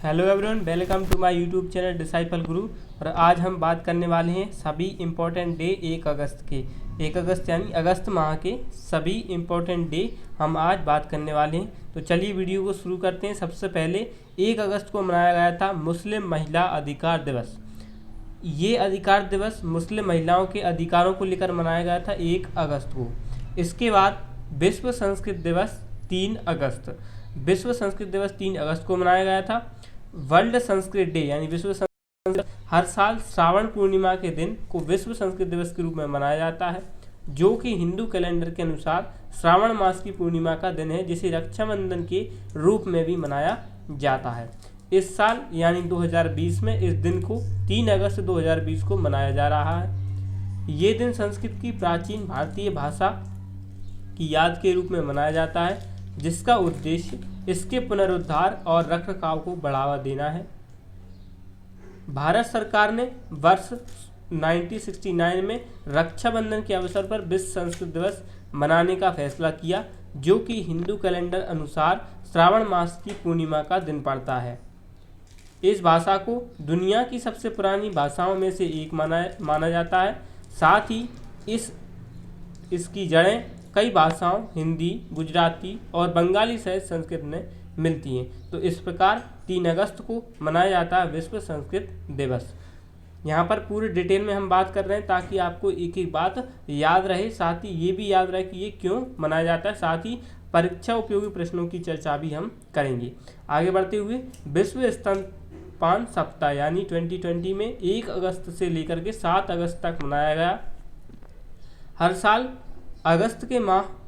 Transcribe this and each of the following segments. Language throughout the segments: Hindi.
Hello everyone, welcome to my YouTube channel disciple guru. और आज हम बात करने वाले हैं सभी इम्पोर्टेंट डे 1 अगस्त के। 1 अगस्त यानी अगस्त माह के सभी इम्पोर्टेंट डे हम आज बात करने वाले हैं। तो चलिए वीडियो को शुरू करते हैं। सबसे पहले 1 अगस्त को मनाया गया था मुस्लिम महिला अधिकार दिवस। ये अधिकार दिवस मुस्लिम महिलाओं के अधिकारों को लेकर मनाया गया था 1 अगस्त को। इसके बाद विश्व संस्कृत दिवस 3 अगस्त। विश्व संस्कृत दिवस 3 अगस्त को मनाया गया था। वर्ल्ड संस्कृत डे यानी विश्व संस्कृत हर साल श्रावण पूर्णिमा के दिन को विश्व संस्कृत दिवस के रूप में मनाया जाता है, जो कि हिंदू कैलेंडर के अनुसार श्रावण मास की पूर्णिमा का दिन है, जिसे रक्षाबंधन के रूप में भी मनाया जाता है। इस साल यानी 2020 में इस दिन को 3 अगस्त 2020 को मनाया जा रहा है। ये दिन संस्कृत की प्राचीन भारतीय भाषा की याद के रूप में मनाया जाता है, जिसका उद्देश्य इसके पुनरुद्धार और रखरखाव को बढ़ावा देना है। भारत सरकार ने वर्ष 1969 में रक्षाबंधन के अवसर पर विश्व संस्कृत दिवस मनाने का फैसला किया, जो कि हिंदू कैलेंडर अनुसार श्रावण मास की पूर्णिमा का दिन पड़ता है। इस भाषा को दुनिया की सबसे पुरानी भाषाओं में से एक माना जाता है। साथ ही इसकी जड़ें कई भाषाओं हिंदी, गुजराती और बंगाली सहित संस्कृत में मिलती हैं। तो इस प्रकार 3 अगस्त को मनाया जाता है विश्व संस्कृत दिवस। यहाँ पर पूरे डिटेल में हम बात कर रहे हैं ताकि आपको एक एक बात याद रहे, साथ ही ये भी याद रहे कि ये क्यों मनाया जाता है। साथ ही परीक्षा उपयोगी प्रश्नों की चर्चा भी हम करेंगे। आगे बढ़ते हुए विश्व स्तनपान सप्ताह यानी 2020 में 1 अगस्त से लेकर के 7 अगस्त तक मनाया गया। हर साल अगस्त के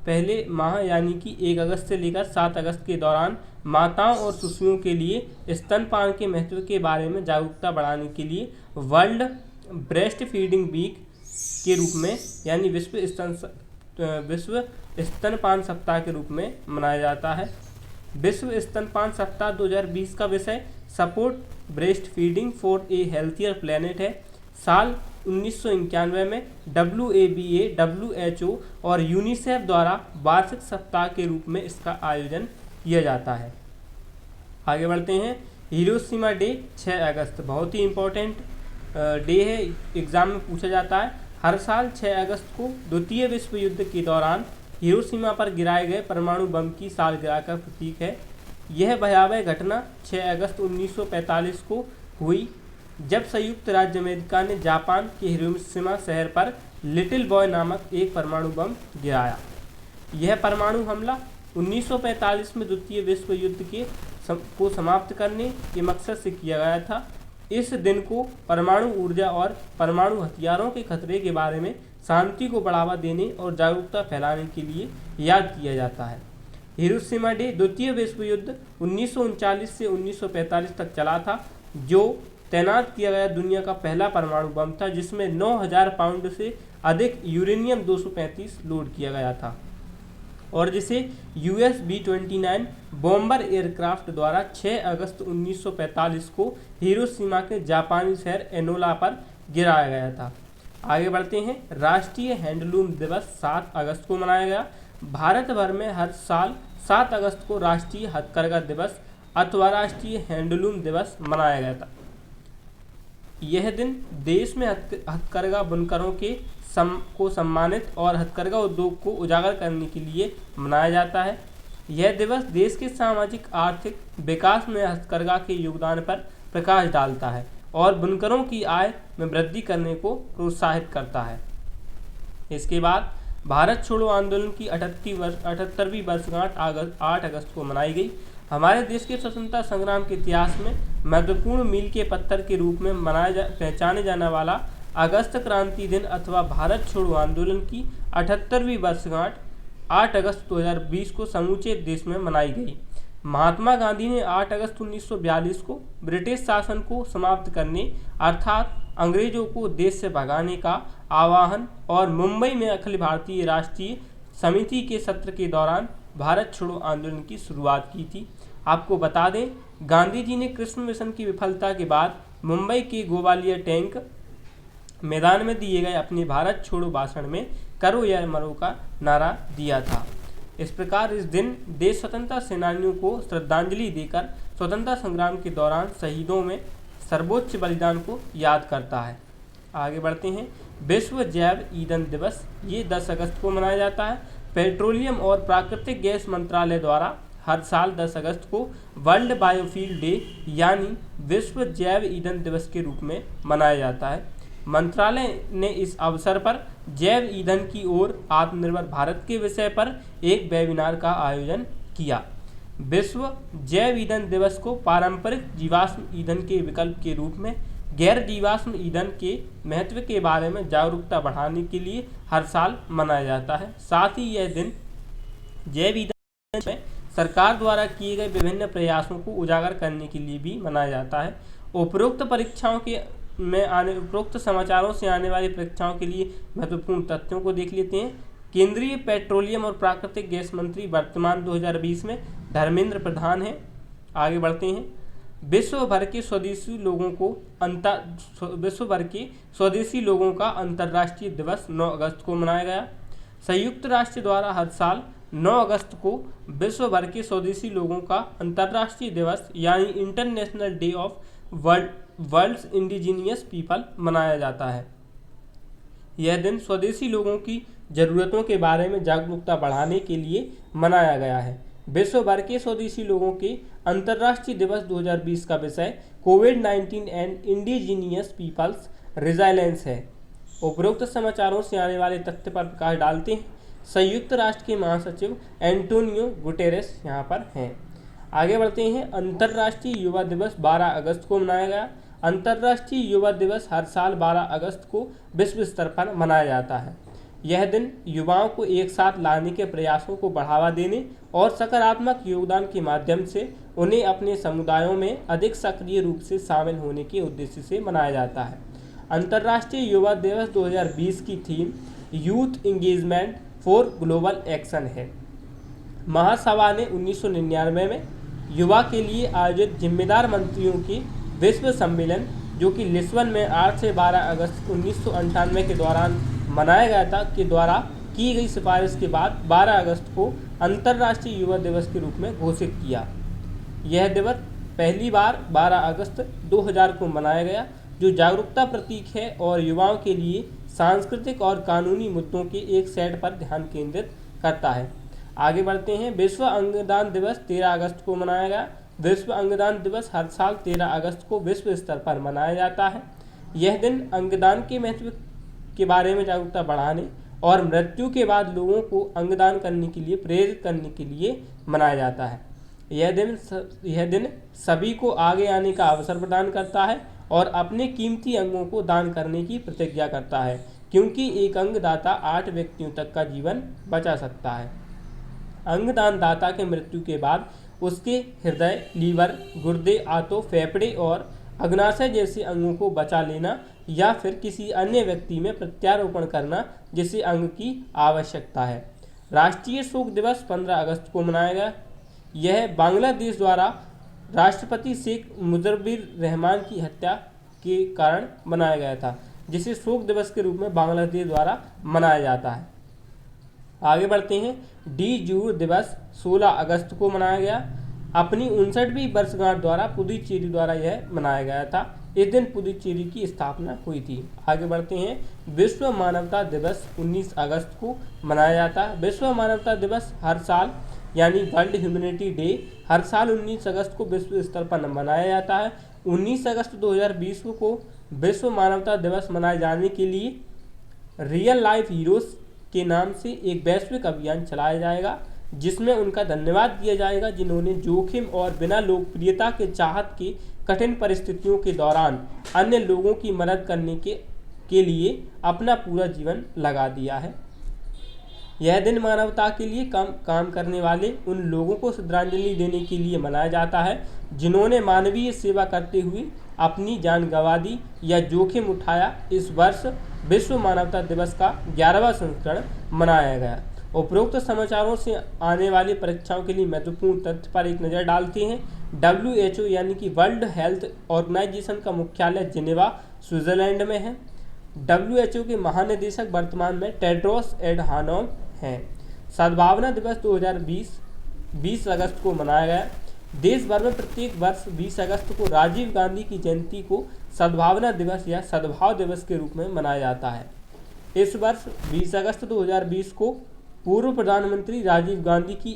पहले माह यानी कि 1 अगस्त से लेकर 7 अगस्त के दौरान माताओं और शिशुओं के लिए स्तनपान के महत्व के बारे में जागरूकता बढ़ाने के लिए वर्ल्ड ब्रेस्ट फीडिंग वीक के रूप में यानी विश्व स्तनपान सप्ताह के रूप में मनाया जाता है। विश्व स्तनपान सप्ताह 2020 का विषय support breast feeding for a healthier planet है। साल 1991 में WABA, WHO और यूनिसेफ द्वारा वार्षिक सप्ताह के रूप में इसका आयोजन किया जाता है। आगे बढ़ते हैं। हिरोशिमा डे 6 अगस्त बहुत ही इम्पोर्टेंट डे है, एग्जाम में पूछा जाता है। हर साल 6 अगस्त को द्वितीय विश्व युद्ध के दौरान हिरोशिमा पर गिराए गए परमाणु बम की सालगिरह का प्रतीक है। यह भयावह घटना 6 अगस्त 1945 को हुई, जब संयुक्त राज्य अमेरिका ने जापान के हिरोशिमा शहर पर लिटिल बॉय नामक एक परमाणु बम गिराया। यह परमाणु हमला 1945 में द्वितीय विश्व युद्ध को समाप्त करने के मकसद से किया गया था। इस दिन को परमाणु ऊर्जा और परमाणु हथियारों के खतरे के बारे में शांति को बढ़ावा देने और जागरूकता फैलाने के लिए याद किया जाता है। हिरोशिमा डे द्वितीय विश्व युद्ध 1939 से 1945 तक चला था, जो तैनात किया गया दुनिया का पहला परमाणु बम था, जिसमें 9000 पाउंड से अधिक यूरेनियम 235 लोड किया गया था और जिसे US B-29 बॉम्बर एयरक्राफ्ट द्वारा 6 अगस्त 1945 को हिरोशिमा के जापानी शहर एनोला पर गिराया गया था। आगे बढ़ते हैं। राष्ट्रीय हैंडलूम दिवस 7 अगस्त को मनाया गया। भारत भर में हर साल 7 अगस्त को राष्ट्रीय हथकरघा दिवस अथवा राष्ट्रीय हैंडलूम दिवस मनाया गया था। यह दिन देश में हथकरघा बुनकरों को सम्मानित और हथकरघा उद्योग को उजागर करने के लिए मनाया जाता है। यह दिवस देश के सामाजिक आर्थिक विकास में हथकरघा के योगदान पर प्रकाश डालता है और बुनकरों की आय में वृद्धि करने को प्रोत्साहित करता है। इसके बाद भारत छोड़ो आंदोलन की 78वीं वर्षगांठ 8 अगस्त को मनाई गई। हमारे देश के स्वतंत्रता संग्राम के इतिहास में महत्वपूर्ण मील के पत्थर के रूप में पहचाने जाने वाला अगस्त क्रांति दिन अथवा भारत छोड़ो आंदोलन की 78वीं वर्षगांठ 8 अगस्त 2020 को समूचे देश में मनाई गई। महात्मा गांधी ने 8 अगस्त 1942 को ब्रिटिश शासन को समाप्त करने अर्थात अंग्रेजों को देश से भगाने का आह्वान और मुंबई में अखिल भारतीय राष्ट्रीय समिति के सत्र के दौरान भारत छोड़ो आंदोलन की शुरुआत की थी। आपको बता दें, गांधी जी ने कृष्ण मिशन की विफलता के बाद मुंबई के गोवालिया टैंक मैदान में दिए गए अपने भारत छोड़ो भाषण में करो या मरो का नारा दिया था। इस प्रकार इस दिन देश स्वतंत्रता सेनानियों को श्रद्धांजलि देकर स्वतंत्रता संग्राम के दौरान शहीदों में सर्वोच्च बलिदान को याद करता है। आगे बढ़ते हैं। विश्व जैव ईंधन दिवस, ये 10 अगस्त को मनाया जाता है। पेट्रोलियम और प्राकृतिक गैस मंत्रालय द्वारा हर साल 10 अगस्त को वर्ल्ड बायोफ्यूल डे यानी विश्व जैव ईंधन दिवस के रूप में मनाया जाता है। मंत्रालय ने इस अवसर पर जैव ईंधन की ओर आत्मनिर्भर भारत के विषय पर एक वेबिनार का आयोजन किया। विश्व जैव ईंधन दिवस को पारंपरिक जीवाश्म ईंधन के विकल्प के रूप में गैर जीवाश्म ईंधन के महत्व के बारे में जागरूकता बढ़ाने के लिए हर साल मनाया जाता है। साथ ही यह दिन जैव ईंधन में सरकार द्वारा किए गए विभिन्न प्रयासों को उजागर करने के लिए भी मनाया जाता है। उपरोक्त समाचारों से आने वाली परीक्षाओं के लिए महत्वपूर्ण तथ्यों को देख लेते हैं। केंद्रीय पेट्रोलियम और प्राकृतिक गैस मंत्री वर्तमान 2020 में धर्मेंद्र प्रधान हैं। आगे बढ़ते हैं। विश्व भर के स्वदेशी लोगों का अंतर्राष्ट्रीय दिवस 9 अगस्त को मनाया गया। संयुक्त राष्ट्र द्वारा हर साल 9 अगस्त को विश्व भर के स्वदेशी लोगों का अंतर्राष्ट्रीय दिवस यानी international day of world's indigenous people मनाया जाता है। यह दिन स्वदेशी लोगों की ज़रूरतों के बारे में जागरूकता बढ़ाने के लिए मनाया गया है। विश्व भर के स्वदेशी लोगों के अंतर्राष्ट्रीय दिवस 2020 का विषय कोविड-19 एंड इंडिजीनियस पीपल्स रिजाइलेंस है। उपरोक्त समाचारों से आने वाले तथ्य पर प्रकाश डालते हैं। संयुक्त राष्ट्र के महासचिव एंटोनियो गुटेरेस यहाँ पर हैं। आगे बढ़ते हैं। अंतर्राष्ट्रीय युवा दिवस 12 अगस्त को मनाया गया। अंतर्राष्ट्रीय युवा दिवस हर साल 12 अगस्त को विश्व स्तर पर मनाया जाता है। यह दिन युवाओं को एक साथ लाने के प्रयासों को बढ़ावा देने और सकारात्मक योगदान के माध्यम से उन्हें अपने समुदायों में अधिक सक्रिय रूप से शामिल होने के उद्देश्य से मनाया जाता है। अंतर्राष्ट्रीय युवा दिवस 2020 की theme youth engagement for global action है। महासभा ने 1999 में युवा के लिए आयोजित जिम्मेदार मंत्रियों के विश्व सम्मेलन, जो कि लिस्बन में 8 से 12 अगस्त 1998 के दौरान मनाया गया था, के द्वारा की गई सिफारिश के बाद 12 अगस्त को अंतर्राष्ट्रीय युवा दिवस के रूप में घोषित किया। यह दिवस पहली बार 12 अगस्त 2000 को मनाया गया, जो जागरूकता प्रतीक है और युवाओं के लिए सांस्कृतिक और कानूनी मुद्दों के एक सेट पर ध्यान केंद्रित करता है। आगे बढ़ते हैं। विश्व अंगदान दिवस 13 अगस्त को मनाया गया। विश्व अंगदान दिवस हर साल 13 अगस्त को विश्व स्तर पर मनाया जाता है। यह दिन अंगदान के महत्व के बारे में जागरूकता बढ़ाने और मृत्यु के बाद लोगों को अंगदान करने के लिए प्रेरित करने के लिए मनाया जाता है। यह दिन सभी को आगे आने का अवसर प्रदान करता है और अपने कीमती अंगों को दान करने की प्रतिज्ञा करता है, क्योंकि एक अंगदाता 8 व्यक्तियों तक का जीवन बचा सकता है। अंगदान दाता के मृत्यु के बाद उसके हृदय, लीवर, गुर्दे, आंतों, फेफड़े और अग्नाशय जैसे अंगों को बचा लेना या फिर किसी अन्य व्यक्ति में प्रत्यारोपण करना जिसे अंग की आवश्यकता है। राष्ट्रीय शोक दिवस 15 अगस्त को मनाया गया। यह बांग्लादेश द्वारा राष्ट्रपति शेख मुजीबुर रहमान की हत्या के कारण मनाया गया था, जिसे शोक दिवस के रूप में बांग्लादेश द्वारा मनाया जाता है। आगे बढ़ते हैं। डी जूर दिवस 16 अगस्त को मनाया गया। अपनी 59वीं वर्षगांठ द्वारा पुदुचेरी द्वारा यह मनाया गया था। इस दिन पुदुचेरी की स्थापना हुई थी। आगे बढ़ते हैं। विश्व मानवता दिवस 19 अगस्त को मनाया जाता है। विश्व मानवता दिवस हर साल यानी वर्ल्ड ह्यूमैनिटी डे हर साल 19 अगस्त को विश्व स्तर पर मनाया जाता है। 19 अगस्त 2020 को विश्व मानवता दिवस मनाए जाने के लिए रियल लाइफ हीरोज के नाम से एक वैश्विक अभियान चलाया जाएगा, जिसमें उनका धन्यवाद दिया जाएगा जिन्होंने जोखिम और बिना लोकप्रियता के चाहत के कठिन परिस्थितियों के दौरान अन्य लोगों की मदद करने के लिए अपना पूरा जीवन लगा दिया है। यह दिन मानवता के लिए काम करने वाले उन लोगों को श्रद्धांजलि देने के लिए मनाया जाता है जिन्होंने मानवीय सेवा करते हुए अपनी जान गंवा दी या जोखिम उठाया। इस वर्ष विश्व मानवता दिवस का 11वां संस्करण मनाया गया। उपरोक्त समाचारों से आने वाली परीक्षाओं के लिए महत्वपूर्ण तथ्य पर एक नज़र डालते हैं। WHO यानी कि वर्ल्ड हेल्थ ऑर्गेनाइजेशन का मुख्यालय जिनेवा, स्विट्जरलैंड में है। WHO के महानिदेशक वर्तमान में टेड्रोस एडहानोम हैं। सद्भावना दिवस 2020 20 अगस्त को मनाया गया। देश भर में प्रत्येक वर्ष 20 अगस्त को राजीव गांधी की जयंती को सद्भावना दिवस या सद्भाव दिवस के रूप में मनाया जाता है। इस वर्ष 20 अगस्त 2020 को पूर्व प्रधानमंत्री राजीव गांधी की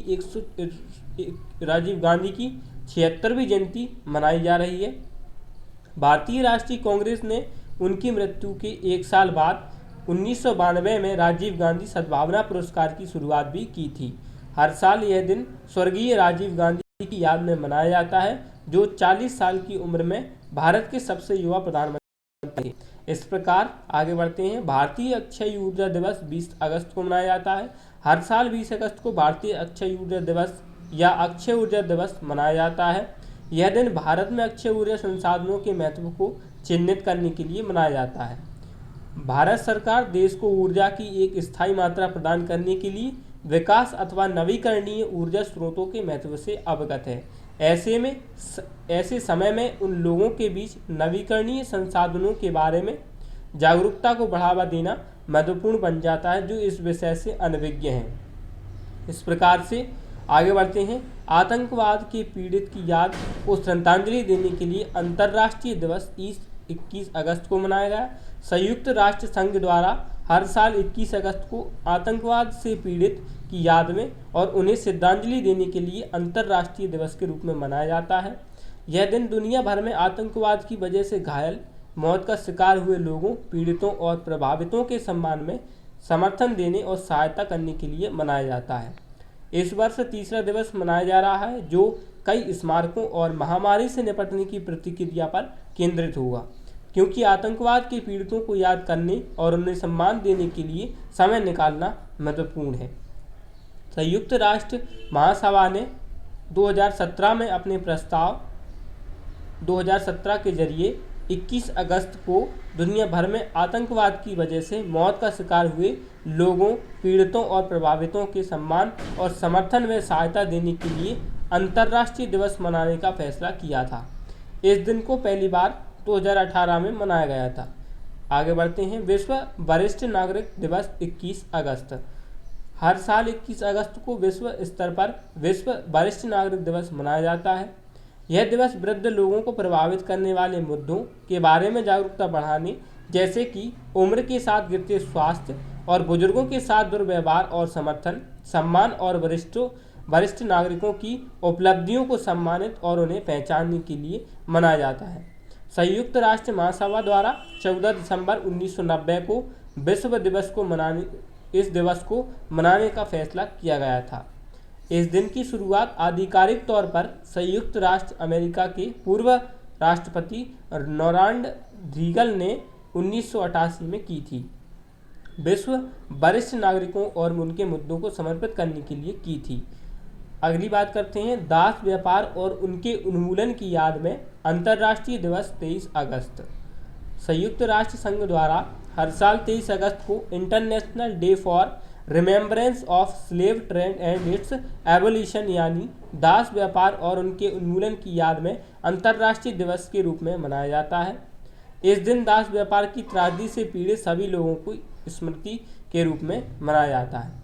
76वीं जयंती मनाई जा रही है। भारतीय राष्ट्रीय कांग्रेस ने उनकी मृत्यु के एक साल बाद 1992 में राजीव गांधी सद्भावना पुरस्कार की शुरुआत भी की थी। हर साल यह दिन स्वर्गीय राजीव गांधी की याद में मनाया जाता है, जो 40 साल की उम्र में भारत के सबसे युवा प्रधानमंत्री थे। इस प्रकार आगे बढ़ते हैं। भारतीय अक्षय ऊर्जा दिवस 20 अगस्त को मनाया जाता है। हर साल 20 अगस्त को भारतीय अक्षय ऊर्जा दिवस या अक्षय ऊर्जा दिवस मनाया जाता है। यह दिन भारत में अक्षय ऊर्जा संसाधनों के महत्व को चिन्हित करने के लिए मनाया जाता है। भारत सरकार देश को ऊर्जा की एक स्थायी मात्रा प्रदान करने के लिए विकास अथवा नवीकरणीय ऊर्जा स्रोतों के महत्व से अवगत है। ऐसे समय में उन लोगों के बीच नवीकरणीय संसाधनों के बारे में जागरूकता को बढ़ावा देना महत्वपूर्ण बन जाता है, जो इस विषय से अनभिज्ञ हैं। इस प्रकार से आगे बढ़ते हैं। आतंकवाद के पीड़ित की याद को श्रद्धांजलि देने के लिए अंतर्राष्ट्रीय दिवस 21 अगस्त को मनाया गया। संयुक्त राष्ट्र संघ द्वारा हर साल 21 अगस्त को आतंकवाद से पीड़ित की याद में और उन्हें श्रद्धांजलि देने के लिए अंतर्राष्ट्रीय दिवस के रूप में मनाया जाता है। यह दिन दुनिया भर में आतंकवाद की वजह से घायल, मौत का शिकार हुए लोगों, पीड़ितों और प्रभावितों के सम्मान में समर्थन देने और सहायता करने के लिए मनाया जाता है। इस वर्ष तीसरा दिवस मनाया जा रहा है, जो कई स्मारकों और महामारी से निपटने की प्रतिक्रिया पर केंद्रित होगा, क्योंकि आतंकवाद के पीड़ितों को याद करने और उन्हें सम्मान देने के लिए समय निकालना महत्वपूर्ण है। संयुक्त राष्ट्र महासभा ने 2017 में अपने प्रस्ताव 2017 के जरिए 21 अगस्त को दुनिया भर में आतंकवाद की वजह से मौत का शिकार हुए लोगों, पीड़ितों और प्रभावितों के सम्मान और समर्थन में सहायता देने के लिए अंतर्राष्ट्रीय दिवस मनाने का फैसला किया था। इस दिन को पहली बार 2018 में मनाया गया था। आगे बढ़ते हैं। विश्व वरिष्ठ नागरिक दिवस 21 अगस्त। हर साल 21 अगस्त को विश्व स्तर पर विश्व वरिष्ठ नागरिक दिवस मनाया जाता है। यह दिवस वृद्ध लोगों को प्रभावित करने वाले मुद्दों के बारे में जागरूकता बढ़ाने, जैसे कि उम्र के साथ गिरते स्वास्थ्य और बुजुर्गों के साथ दुर्व्यवहार और समर्थन, सम्मान और वरिष्ठ नागरिकों की उपलब्धियों को सम्मानित और उन्हें पहचानने के लिए मनाया जाता है। संयुक्त राष्ट्र महासभा द्वारा 14 दिसंबर 1990 को इस दिवस को मनाने का फैसला किया गया था। इस दिन की शुरुआत आधिकारिक तौर पर संयुक्त राष्ट्र अमेरिका के पूर्व राष्ट्रपति रोनाल्ड रीगन ने 1988 में की थी। विश्व वरिष्ठ नागरिकों और उनके मुद्दों को समर्पित करने के लिए की थी। अगली बात करते हैं। दास व्यापार और उनके उन्मूलन की याद में अंतर्राष्ट्रीय दिवस 23 अगस्त। संयुक्त राष्ट्र संघ द्वारा हर साल 23 अगस्त को international day for remembrance of slave trade and it's abolition यानी दास व्यापार और उनके उन्मूलन की याद में अंतर्राष्ट्रीय दिवस के रूप में मनाया जाता है। इस दिन दास व्यापार की त्रासदी से पीड़ित सभी लोगों को स्मृति के रूप में मनाया जाता है।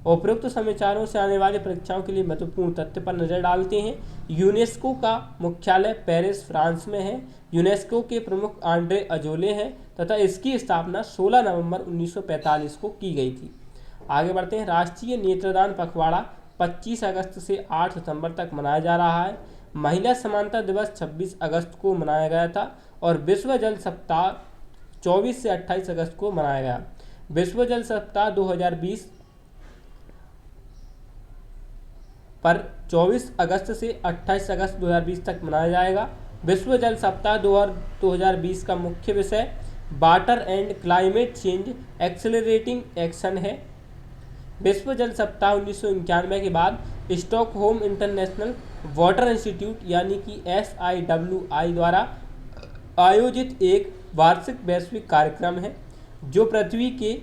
उपरोक्त समाचारों से आने वाली परीक्षाओं के लिए महत्वपूर्ण तथ्य पर नजर डालते हैं। यूनेस्को का मुख्यालय पेरिस, फ्रांस में है। यूनेस्को के प्रमुख आंड्रे अजोले हैं तथा इसकी स्थापना 16 नवंबर 1945 को की गई थी। आगे बढ़ते हैं। राष्ट्रीय नेत्रदान पखवाड़ा 25 अगस्त से 8 सितंबर तक मनाया जा रहा है। महिला समानता दिवस 26 अगस्त को मनाया गया था और विश्व जल सप्ताह 24 से 28 अगस्त को मनाया गया। विश्व जल सप्ताह 2020 पर 24 अगस्त से 28 अगस्त 2020 तक मनाया जाएगा। विश्व जल सप्ताह 2020 का मुख्य विषय water and climate change accelerating action है। विश्व जल सप्ताह 1991 के बाद स्टॉकहोम इंटरनेशनल वाटर इंस्टीट्यूट यानी कि SIWI द्वारा आयोजित एक वार्षिक वैश्विक कार्यक्रम है, जो पृथ्वी के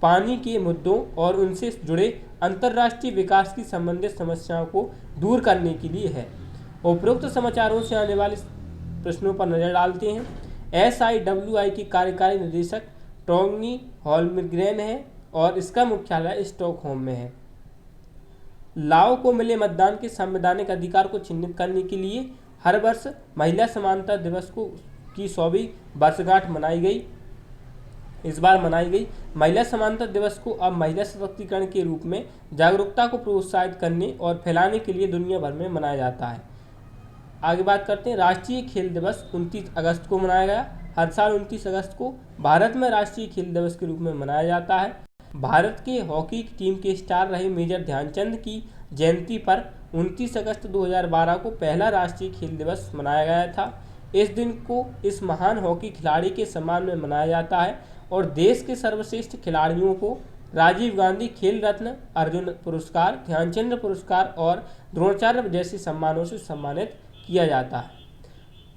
पानी के मुद्दों और उनसे जुड़े अंतर्राष्ट्रीय विकास की संबंधित समस्याओं को दूर करने के लिए है। उपरोक्त समाचारों से आने वाले प्रश्नों पर नजर डालते हैं। SIWI के कार्यकारी निदेशक टॉमी होलमग्रेन है और इसका मुख्यालय स्टॉकहोम में है। लाओ को मिले मतदान के संवैधानिक अधिकार को चिह्नित करने के लिए हर वर्ष महिला समानता दिवस की 100वीं वर्षगांठ मनाई गई। इस बार मनाई गई महिला समानता दिवस को अब महिला सशक्तिकरण के रूप में जागरूकता को प्रोत्साहित करने और फैलाने के लिए दुनिया भर में मनाया जाता है। आगे बात करते हैं, राष्ट्रीय खेल दिवस 29 अगस्त को मनाया गया। हर साल 29 अगस्त को भारत में राष्ट्रीय खेल दिवस के रूप में मनाया जाता है। भारत के हॉकी टीम के स्टार रहे मेजर ध्यानचंद की जयंती पर 29 अगस्त 2012 को पहला राष्ट्रीय खेल दिवस मनाया गया था। इस दिन को इस महान हॉकी खिलाड़ी के सम्मान में मनाया जाता है और देश के सर्वश्रेष्ठ खिलाड़ियों को राजीव गांधी खेल रत्न, अर्जुन पुरस्कार, ध्यानचंद पुरस्कार और द्रोणाचार्य जैसे सम्मानों से सम्मानित किया जाता है।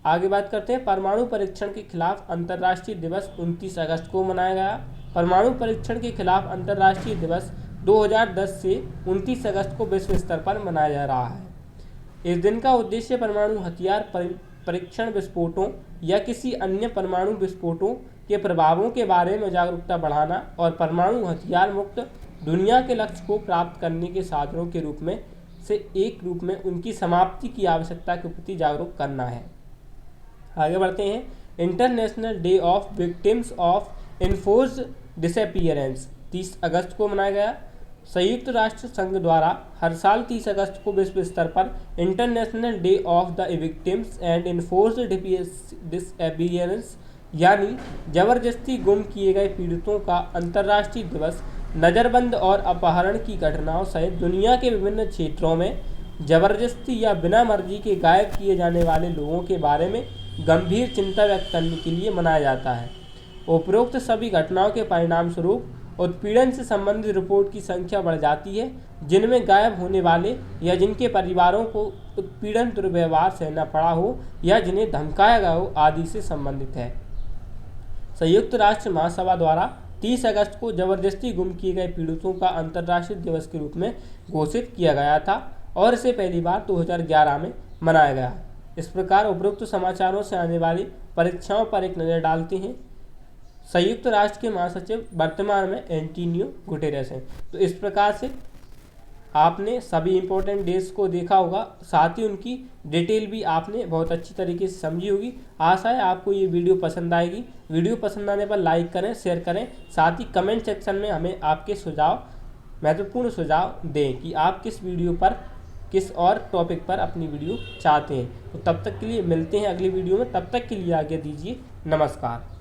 आगे बात करते हैं, परमाणु परीक्षण के खिलाफ अंतर्राष्ट्रीय दिवस 29 अगस्त को मनाया गया। परमाणु परीक्षण के खिलाफ अंतर्राष्ट्रीय दिवस 2010 से 29 अगस्त को विश्व स्तर पर मनाया जा रहा है। इस दिन का उद्देश्य परमाणु हथियार परीक्षण, विस्फोटों या किसी अन्य परमाणु विस्फोटों के प्रभावों के बारे में जागरूकता बढ़ाना और परमाणु हथियार मुक्त दुनिया के लक्ष्य को प्राप्त करने के साधनों के रूप में उनकी समाप्ति की आवश्यकता के प्रति जागरूक करना है। आगे बढ़ते हैं, international day of victims of enforced disappearance 30 अगस्त को मनाया गया। संयुक्त राष्ट्र संघ द्वारा हर साल 30 अगस्त को विश्व स्तर पर international day of the victims and enforced disappearance यानी जबरदस्ती गुम किए गए पीड़ितों का अंतर्राष्ट्रीय दिवस नज़रबंद और अपहरण की घटनाओं सहित दुनिया के विभिन्न क्षेत्रों में जबरदस्ती या बिना मर्जी के गायब किए जाने वाले लोगों के बारे में गंभीर चिंता व्यक्त करने के लिए मनाया जाता है। उपरोक्त सभी घटनाओं के परिणाम स्वरूप उत्पीड़न से संबंधित रिपोर्ट की संख्या बढ़ जाती है, जिनमें गायब होने वाले या जिनके परिवारों को उत्पीड़न दुर्व्यवहार सहना पड़ा हो या जिन्हें धमकाया गया हो आदि से संबंधित है। संयुक्त राष्ट्र महासभा द्वारा 30 अगस्त को जबरदस्ती गुम किए गए पीड़ितों का अंतर्राष्ट्रीय दिवस के रूप में घोषित किया गया था और इसे पहली बार 2011 में मनाया गया। इस प्रकार उपरोक्त समाचारों से आने वाली परीक्षाओं पर एक नज़र डालते हैं। संयुक्त राष्ट्र के महासचिव वर्तमान में एंटोनियो गुटेरेस हैं। तो इस प्रकार से आपने सभी इम्पोर्टेंट डेज को देखा होगा, साथ ही उनकी डिटेल भी आपने बहुत अच्छी तरीके से समझी होगी। आशा है आपको ये वीडियो पसंद आएगी। वीडियो पसंद आने पर लाइक करें, शेयर करें, साथ ही कमेंट सेक्शन में हमें आपके सुझाव, महत्वपूर्ण सुझाव दें कि आप किस वीडियो पर, किस और टॉपिक पर अपनी वीडियो चाहते हैं। तो तब तक के लिए मिलते हैं अगली वीडियो में। तब तक के लिए आगे दीजिए नमस्कार।